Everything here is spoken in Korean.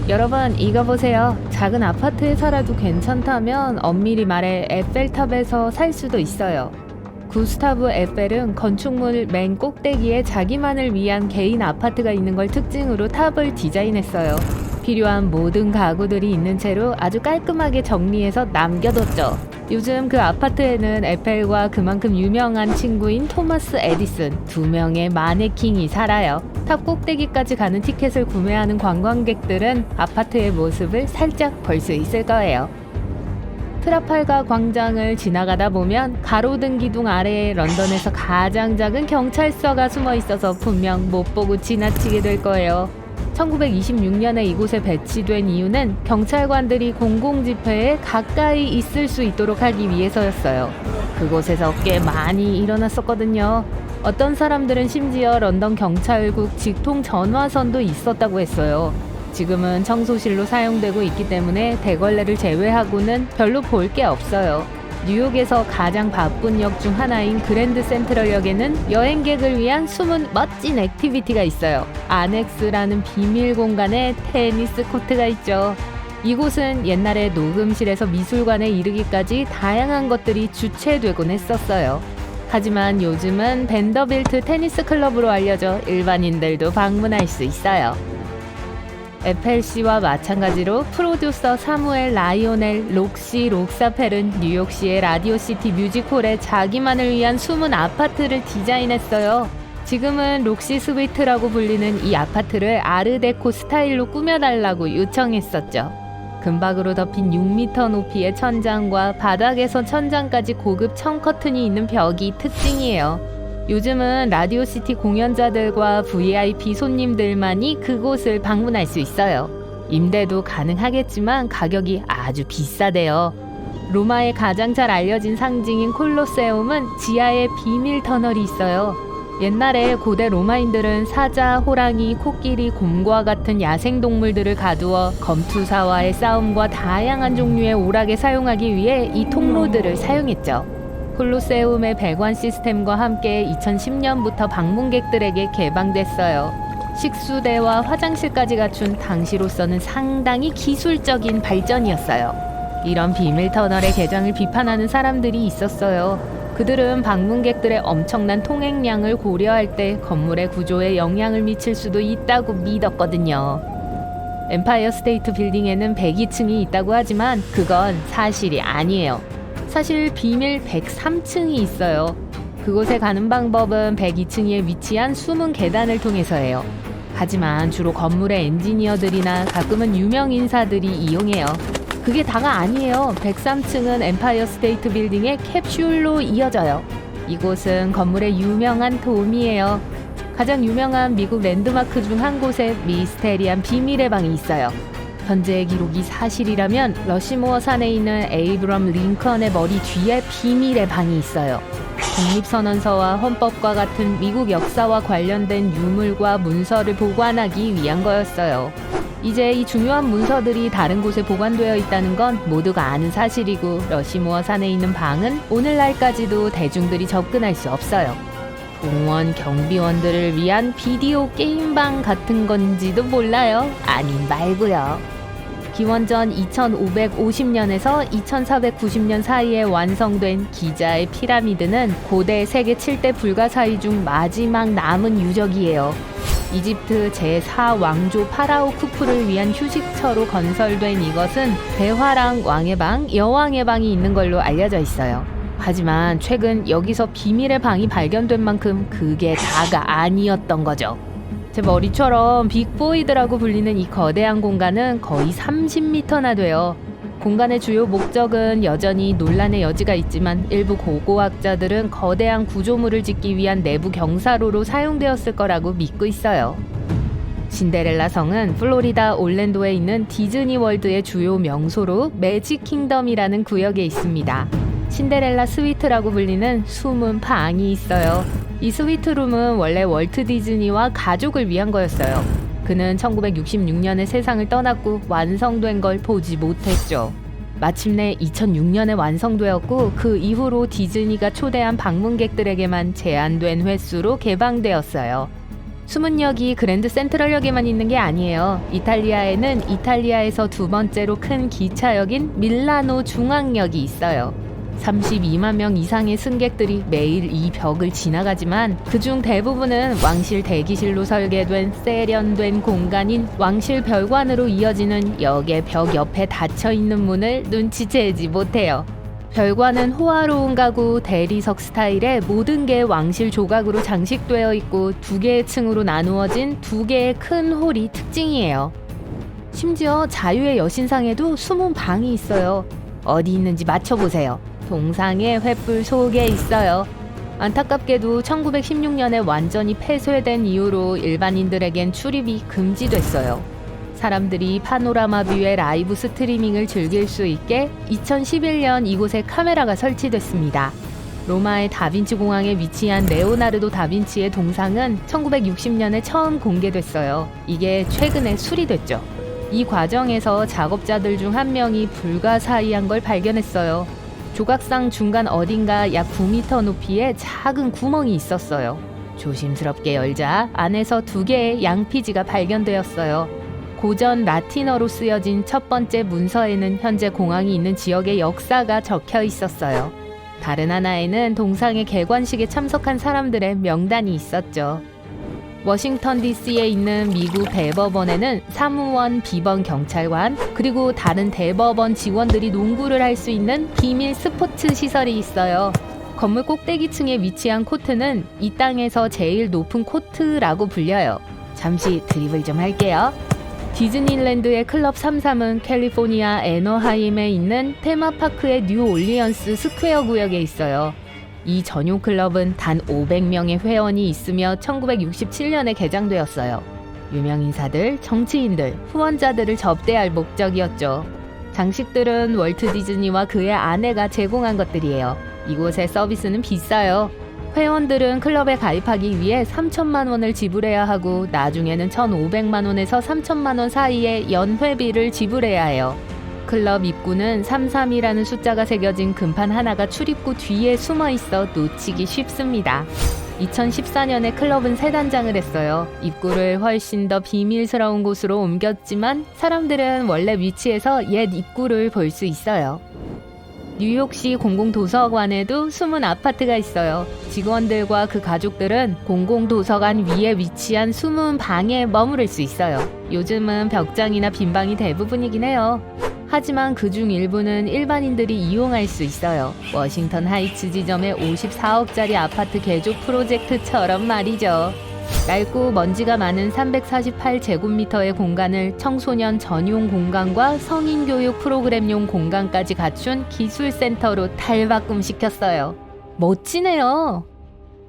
여러분 이거 보세요. 작은 아파트에 살아도 괜찮다면 엄밀히 말해 에펠탑에서 살 수도 있어요. 구스타브 에펠은 건축물 맨 꼭대기에 자기만을 위한 개인 아파트가 있는 걸 특징으로 탑을 디자인했어요. 필요한 모든 가구들이 있는 채로 아주 깔끔하게 정리해서 남겨뒀죠. 요즘 그 아파트에는 에펠과 그만큼 유명한 친구인 토마스 에디슨 2명의 마네킹이 살아요. 탑 꼭대기까지 가는 티켓을 구매하는 관광객들은 아파트의 모습을 살짝 볼 수 있을 거예요. 트라팔가 광장을 지나가다 보면 가로등 기둥 아래에 런던에서 가장 작은 경찰서가 숨어 있어서 분명 못 보고 지나치게 될 거예요. 1926년에 이곳에 배치된 이유는 경찰관들이 공공집회에 가까이 있을 수 있도록 하기 위해서였어요. 그곳에서 꽤 많이 일어났었거든요. 어떤 사람들은 심지어 런던 경찰국 직통 전화선도 있었다고 했어요. 지금은 청소실로 사용되고 있기 때문에 대걸레를 제외하고는 별로 볼 게 없어요. 뉴욕에서 가장 바쁜 역 중 하나인 그랜드 센트럴역에는 여행객을 위한 숨은 멋진 액티비티가 있어요. 아넥스라는 비밀 공간에 테니스 코트가 있죠. 이곳은 옛날에 녹음실에서 미술관에 이르기까지 다양한 것들이 주최되곤 했었어요. 하지만 요즘은 벤더빌트 테니스 클럽으로 알려져 일반인들도 방문할 수 있어요. 에펠씨와 마찬가지로 프로듀서 사무엘 라이오넬 록시 록사펠은 뉴욕시의 라디오시티 뮤직홀에 자기만을 위한 숨은 아파트를 디자인했어요. 지금은 록시 스위트라고 불리는 이 아파트를 아르데코 스타일로 꾸며달라고 요청했었죠. 금박으로 덮인 6m 높이의 천장과 바닥에서 천장까지 고급 청 커튼이 있는 벽이 특징이에요. 요즘은 라디오시티 공연자들과 VIP 손님들만이 그곳을 방문할 수 있어요. 임대도 가능하겠지만 가격이 아주 비싸대요. 로마의 가장 잘 알려진 상징인 콜로세움은 지하에 비밀 터널이 있어요. 옛날에 고대 로마인들은 사자, 호랑이, 코끼리, 곰과 같은 야생동물들을 가두어 검투사와의 싸움과 다양한 종류의 오락에 사용하기 위해 이 통로들을 사용했죠. 콜로세움의 배관 시스템과 함께 2010년부터 방문객들에게 개방됐어요. 식수대와 화장실까지 갖춘 당시로서는 상당히 기술적인 발전이었어요. 이런 비밀 터널의 개장을 비판하는 사람들이 있었어요. 그들은 방문객들의 엄청난 통행량을 고려할 때 건물의 구조에 영향을 미칠 수도 있다고 믿었거든요. 엠파이어 스테이트 빌딩에는 102층이 있다고 하지만 그건 사실이 아니에요. 사실 비밀 103층이 있어요. 그곳에 가는 방법은 102층에 위치한 숨은 계단을 통해서예요. 하지만 주로 건물의 엔지니어들이나 가끔은 유명 인사들이 이용해요. 그게 다가 아니에요. 103층은 엠파이어 스테이트 빌딩의 캡슐로 이어져요. 이곳은 건물의 유명한 돔이에요. 가장 유명한 미국 랜드마크 중 한 곳에 미스테리한 비밀의 방이 있어요. 현재의 기록이 사실이라면 러시모어 산에 있는 에이브럼 링컨의 머리 뒤에 비밀의 방이 있어요. 독립선언서와 헌법과 같은 미국 역사와 관련된 유물과 문서를 보관하기 위한 거였어요. 이제 이 중요한 문서들이 다른 곳에 보관되어 있다는 건 모두가 아는 사실이고 러시모어 산에 있는 방은 오늘날까지도 대중들이 접근할 수 없어요. 공원 경비원들을 위한 비디오 게임방 같은 건지도 몰라요. 아님 말고요. 기원전 2550년에서 2490년 사이에 완성된 기자의 피라미드는 고대 세계 7대 불가사의 중 마지막 남은 유적이에요. 이집트 제4왕조 파라오 쿠프를 위한 휴식처로 건설된 이것은 대화랑 왕의 방, 여왕의 방이 있는 걸로 알려져 있어요. 하지만 최근 여기서 비밀의 방이 발견된 만큼 그게 다가 아니었던 거죠. 제 머리처럼 빅보이드라고 불리는 이 거대한 공간은 거의 30m나 돼요. 공간의 주요 목적은 여전히 논란의 여지가 있지만 일부 고고학자들은 거대한 구조물을 짓기 위한 내부 경사로로 사용되었을 거라고 믿고 있어요. 신데렐라 성은 플로리다 올랜도에 있는 디즈니 월드의 주요 명소로 매직 킹덤이라는 구역에 있습니다. 신데렐라 스위트라고 불리는 숨은 방이 있어요. 이 스위트룸은 원래 월트 디즈니와 가족을 위한 거였어요. 그는 1966년에 세상을 떠났고 완성된 걸 보지 못했죠. 마침내 2006년에 완성되었고 그 이후로 디즈니가 초대한 방문객들에게만 제한된 횟수로 개방되었어요. 숨은 역이 그랜드 센트럴역에만 있는 게 아니에요. 이탈리아에는 이탈리아에서 두 번째로 큰 기차역인 밀라노 중앙역이 있어요. 32만 명 이상의 승객들이 매일 이 벽을 지나가지만 그중 대부분은 왕실 대기실로 설계된 세련된 공간인 왕실 별관으로 이어지는 역의 벽 옆에 닫혀있는 문을 눈치채지 못해요. 별관은 호화로운 가구, 대리석 스타일의 모든 게 왕실 조각으로 장식되어 있고 2개의 층으로 나누어진 2개의 큰 홀이 특징이에요. 심지어 자유의 여신상에도 숨은 방이 있어요. 어디 있는지 맞춰보세요. 동상의 횃불 속에 있어요. 안타깝게도 1916년에 완전히 폐쇄된 이후로 일반인들에겐 출입이 금지됐어요. 사람들이 파노라마 뷰의 라이브 스트리밍을 즐길 수 있게 2011년 이곳에 카메라가 설치됐습니다. 로마의 다빈치 공항에 위치한 레오나르도 다빈치의 동상은 1960년에 처음 공개됐어요. 이게 최근에 수리됐죠. 이 과정에서 작업자들 중 한 명이 불가사의한 걸 발견했어요. 조각상 중간 어딘가 약 9m 높이의 작은 구멍이 있었어요. 조심스럽게 열자 안에서 2개의 양피지가 발견되었어요. 고전 라틴어로 쓰여진 첫 번째 문서에는 현재 공항이 있는 지역의 역사가 적혀 있었어요. 다른 하나에는 동상의 개관식에 참석한 사람들의 명단이 있었죠. 워싱턴 DC에 있는 미국 대법원에는 사무원, 비번 경찰관, 그리고 다른 대법원 직원들이 농구를 할 수 있는 비밀 스포츠 시설이 있어요. 건물 꼭대기층에 위치한 코트는 이 땅에서 제일 높은 코트라고 불려요. 잠시 드리블 좀 할게요. 디즈니랜드의 클럽 33은 캘리포니아 애너하임에 있는 테마파크의 뉴 올리언스 스퀘어 구역에 있어요. 이 전용 클럽은 단 500명의 회원이 있으며 1967년에 개장되었어요. 유명 인사들, 정치인들, 후원자들을 접대할 목적이었죠. 장식들은 월트 디즈니와 그의 아내가 제공한 것들이에요. 이곳의 서비스는 비싸요. 회원들은 클럽에 가입하기 위해 3천만 원을 지불해야 하고 나중에는 1,500만 원에서 3천만 원 사이의 연회비를 지불해야 해요. 클럽 입구는 33이라는 숫자가 새겨진 금판 하나가 출입구 뒤에 숨어 있어 놓치기 쉽습니다. 2014년에 클럽은 새 단장을 했어요. 입구를 훨씬 더 비밀스러운 곳으로 옮겼지만 사람들은 원래 위치에서 옛 입구를 볼 수 있어요. 뉴욕시 공공도서관에도 숨은 아파트가 있어요. 직원들과 그 가족들은 공공도서관 위에 위치한 숨은 방에 머무를 수 있어요. 요즘은 벽장이나 빈방이 대부분이긴 해요. 하지만 그중 일부는 일반인들이 이용할 수 있어요. 워싱턴 하이츠 지점의 54억짜리 아파트 개조 프로젝트처럼 말이죠. 낡고 먼지가 많은 348제곱미터의 공간을 청소년 전용 공간과 성인 교육 프로그램용 공간까지 갖춘 기술센터로 탈바꿈시켰어요. 멋지네요.